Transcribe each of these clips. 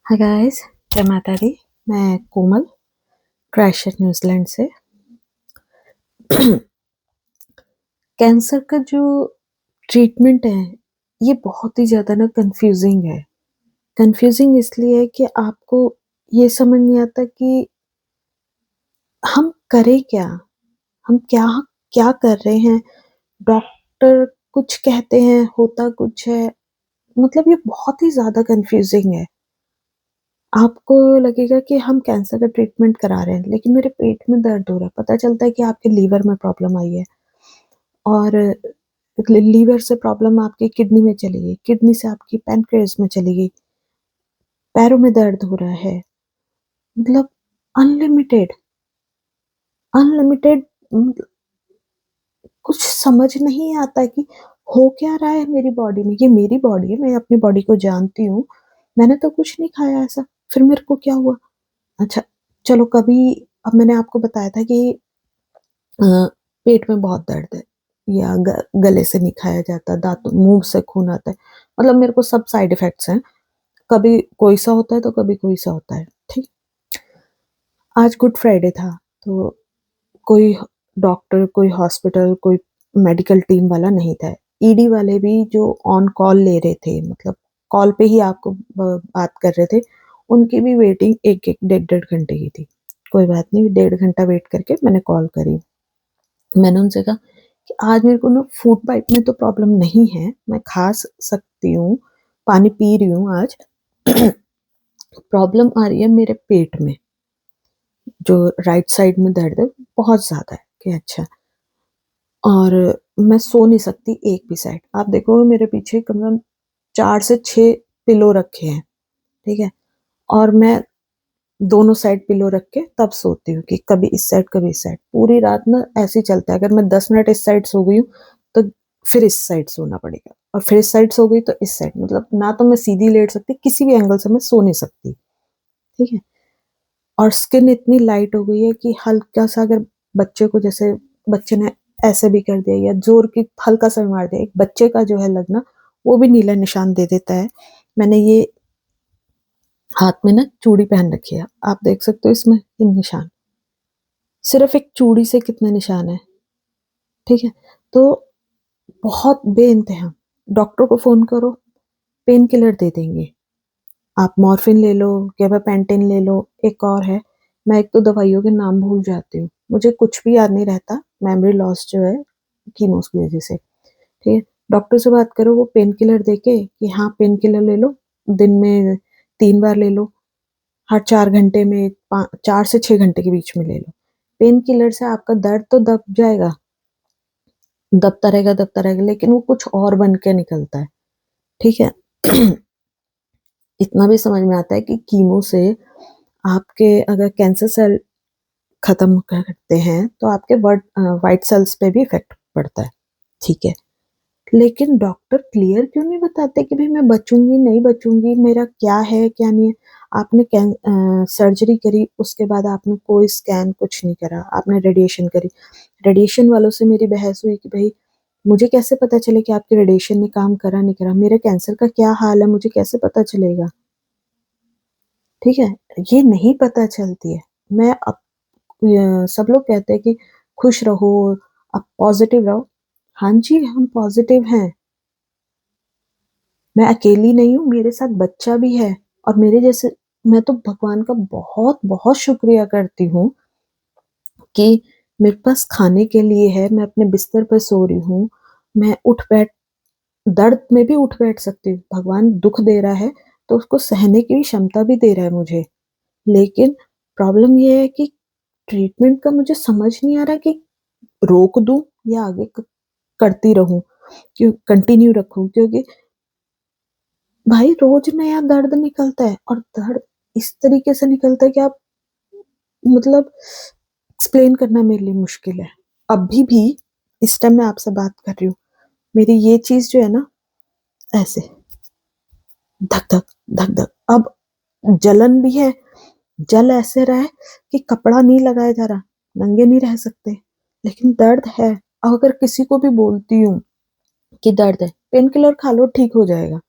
Hi guys, जय माता दी। मैं कोमल क्राइस्टचर्च न्यूजीलैंड से। कैंसर का जो ट्रीटमेंट है, ये बहुत ही ज़्यादा ना कंफ्यूजिंग है। कंफ्यूजिंग इसलिए है कि आपको ये समझ नहीं आता कि हम करें क्या? हम क्या क्या कर रहे हैं? डॉक्टर कुछ कहते हैं, होता कुछ है। मतलब ये बहुत ही ज़्यादा कंफ्यूजिंग है। आपको लगेगा कि हम कैंसर का ट्रीटमेंट करा रहे हैं, लेकिन मेरे पेट में दर्द हो रहा है। पता चलता है कि आपके लीवर में प्रॉब्लम आई है और लीवर से प्रॉब्लम आपकी किडनी में चली गई, किडनी से आपकी पैनक्रियाज़ में चली गई, पैरों में दर्द हो रहा है। मतलब अनलिमिटेड अनलिमिटेड मतलब कुछ समझ नहीं आता कि हो क्या रहा है मेरी बॉडी में। ये मेरी बॉडी है, मैं अपनी बॉडी को जानती हूँ। मैंने तो कुछ नहीं खाया ऐसा, फिर मेरे को क्या हुआ? अच्छा, चलो कभी अब मैंने आपको बताया था कि अ, पेट में बहुत दर्द है या गले से नहीं खाया जाता, दाँतों मुँह से खून आता है। मतलब मेरे को सब साइड इफ़ेक्ट्स हैं। कभी कोई-सा होता है तो कभी कोई-सा होता है, ठीक? आज गुड फ्राइडे था, तो कोई डॉक्टर, कोई हॉस्पिटल, कोई मेडिकल टीम वाला नहीं था। ईडी वाले भी जो ऑन कॉल ले रहे थे, मतलब कॉल पे ही आपको बात कर रहे थे, उनकी भी वेटिंग 1-1, डेढ़-डेढ़ घंटे की थी। कोई बात नहीं, डेढ़ घंटा वेट करके मैंने कॉल करी। मैंने उनसे कहा कि आज मेरे को ना फूड पाइप में तो प्रॉब्लम नहीं है, मैं खा सकती हूँ, पानी पी रही हूँ आज। प्रॉब्लम आ रही है मेरे पेट में, जो राइट साइड में दर्द है, बहुत ज़्यादा है। कि अच्छा, और मैं सो नहीं सकती एक भी साइड। आप देखोगे मेरे पीछे कम से कम 4 से 6 पिलो रखे हैं, ठीक है? और मैं दोनों साइड पिलो रख के तब सोती हूँ कि कभी इस साइड, कभी इस साइड। पूरी रात ना ऐसे ही चलता है। अगर मैं 10 मिनट इस साइड सो गई हूँ, तो फिर इस साइड सोना पड़ेगा और फिर इस साइड सो गई तो इस साइड। मतलब ना तो मैं सीधी लेट सकती, किसी भी एंगल से मैं सो नहीं सकती, ठीक है? और स्किन इतनी लाइट हो गई है कि हल्का-सा अगर बच्चे को, जैसे बच्चे ने ऐसे भी कर दिया या ज़ोर की हल्का-सा भी मार दिया, एक बच्चे का जो है लगना, वो भी नीला निशान दे देता है। मैंने ये हाथ में ना चूड़ी पहन रखी है, आप देख सकते हो इसमें ये निशान। सिर्फ़ एक चूड़ी से कितने निशान हैं, ठीक है? तो बहुत बेइंतहा। डॉक्टर को फ़ोन करो, पेन किलर दे देंगे। आप मॉर्फिन ले लो, गाबापेंटिन ले लो, एक और है, मैं एक तो दवाइयों के नाम भूल जाती हूँ। मुझे कुछ भी याद नहीं रहता, मेमोरी लॉस जो है कीमोस की वज़ह से, ठीक है? डॉक्टर से बात करो, वो पेन किलर देके कि हाँ, पेन किलर ले लो, दिन में 3 बार ले लो, हर 4 घंटे में 4 से 6 घंटे के बीच में ले लो। पेन किलर से आपका दर्द तो दबता रहेगा, लेकिन वो कुछ और बन के निकलता है, ठीक है? इतना भी समझ में आता है कि कीमो से आपके अगर कैंसर सेल खत्म करते हैं, तो आपके व्हाइट सेल्स पे भी इफ़ेक्ट पड़ता है, ठीक है? लेकिन डॉक्टर क्लियर क्यों नहीं बताते कि भई मैं बचूँगी, नहीं बचूँगी, मेरा क्या है, क्या नहीं है? आपने सर्जरी करी, उसके बाद आपने कोई स्कैन कुछ नहीं करा, आपने रेडिएशन करी। रेडिएशन वालों से मेरी बहस हुई कि भई मुझे कैसे पता चले कि आपके रेडिएशन ने काम करा, नहीं करा? मेरे कैंसर का क्या हाल है, मुझे कैसे पता चलेगा? ठीक है? ये नहीं पता चलती है। मैं अप सब लोग कहते हैं कि खुश रहो, आप पॉज़िटिव रहो। हाँ जी, हम पॉज़िटिव हैं। मैं अकेली नहीं हूँ, मेरे साथ बच्चा भी है और मेरे जैसे, मैं तो भगवान का बहुत-बहुत शुक्रिया करती हूँ कि मेरे पास खाने के लिए है, मैं अपने बिस्तर पे सो रही हूँ, मैं उठ-बैठ, दर्द में भी उठ-बैठ सकती हूँ। भगवान दुःख दे रहा है, तो उसको सहने की भी क्षमता भी दे रहा है मुझे। लेकिन प्रॉब्लम ये है कि ट्रीटमेंट का मुझे समझ नहीं आ रहा कि रोक दूँ या आगे करती रहूँ, कंटिन्यू रखूँ, क्योंकि भाई रोज़ नया दर्द निकलता है और दर्द इस तरीके से निकलता है कि आप, मतलब एक्सप्लेन करना मेरे लिए मुश्किल है। अभी भी इस टाइम मैं आपसे बात कर रही हूँ, मेरी ये चीज़ जो है ना, ऐसे धक-धक, धक-धक, अब जलन भी है, जल ऐसे रहा है कि कपड़ा नहीं लगाया जा रहा, नंगे नहीं रह सकते, लेकिन दर्द है। अगर किसी को भी बोलती हूँ कि दर्द है, पेन किलर खा लो ठीक हो जाएगा।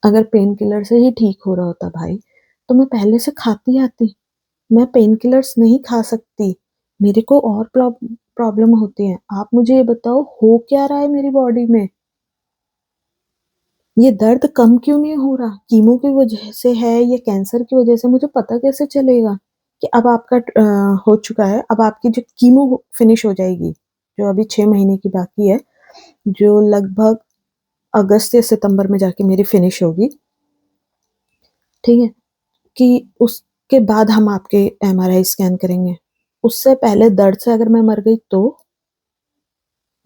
अगर पेन किलर से ही ठीक हो रहा होता भाई, तो मैं पहले से खाती आती। मैं पेन किलर्स नहीं खा सकती। मेरे को और प्रॉब्लम होती है। आप मुझे ये बताओ हो क्या रहा है मेरी बॉडी में? ये दर्द कम क्यों नहीं हो रहा? कीमो की वजह से है या कैंसर की वजह से? मुझे पता कैसे चलेगा कि अब आपका हो चुका है, अब आपकी जो कीमो फिनिश हो जाएगी, जो अभी 6 महीने की बाकी है, जो लगभग अगस्त या सितंबर में जाके मेरी फिनिश होगी, ठीक है? कि उसके बाद हम आपके एमआरआई स्कैन करेंगे। उससे पहले दर्द से अगर मैं मर गई तो?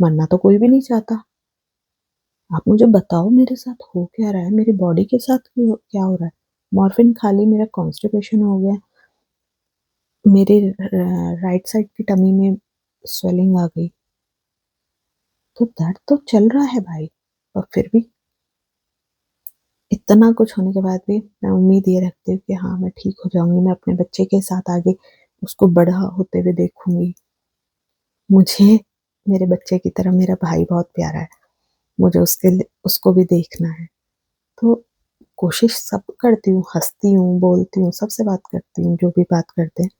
मरना तो कोई भी नहीं चाहता। आप मुझे बताओ मेरे साथ हो क्या रहा है? मेरी बॉडी के साथ क्या हो रहा है? मॉर्फिन खा ली, मेरा कॉन्स्टिपेशन हो गया, मेरे राइट साइड की टमी में स्वेलिंग आ गई। तो दर्द तो चल रहा है भाई, और फिर भी इतना कुछ होने के बाद भी मैं उम्मीद ये रखती हूँ कि हाँ, मैं ठीक हो जाऊँगी, मैं अपने बच्चे के साथ आगे उसको बड़ा होते हुए देखूँगी। मुझे मेरे बच्चे की तरह मेरा भाई बहुत प्यारा है, मुझे उसके लिए उसको भी देखना है। तो कोशिश सब करती हूँ, हँसती हूँ, बोलती हूँ, सबसे बात करती हूँ, जो भी बात करते हैं,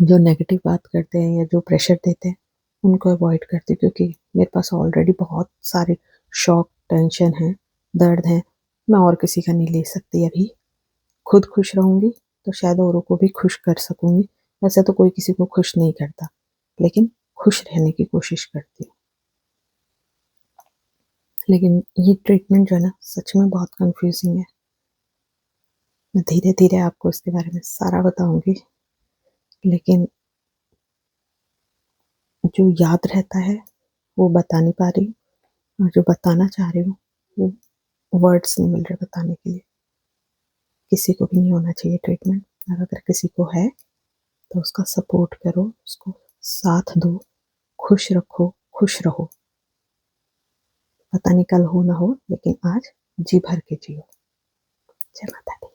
जो नेगेटिव बात करते हैं या जो प्रेशर देते हैं, उनको अवॉइड करती हूँ, क्योंकि मेरे पास ऑलरेडी बहुत सारे शॉक, टेंशन है, दर्द है, मैं और किसी का नहीं ले सकती अभी। खुद खुश रहूँगी, तो शायद औरों को भी खुश कर सकूँगी। वैसे तो कोई किसी को खुश नहीं करता, लेकिन खुश रहने की कोशिश करती हूँ। लेकिन ये ट्रीटमेंट जो है ना, सच में बहुत कन्फ्यूज़िंग है। मैं धीरे-धीरे आपको इसके बारे में सारा बताऊँगी, लेकिन जो याद रहता है, वो बता नहीं पा रही हूँ, और जो बताना चाह रही हूँ, वो वर्ड्स नहीं मिल रहे बताने के लिए। किसी को भी नहीं होना चाहिए ट्रीटमेंट, और अगर किसी को है, तो उसका सपोर्ट करो, उसको साथ दो, खुश रखो, खुश रहो। पता नहीं कल हो ना हो, लेकिन आज जी भर के जियो। जय माता दी।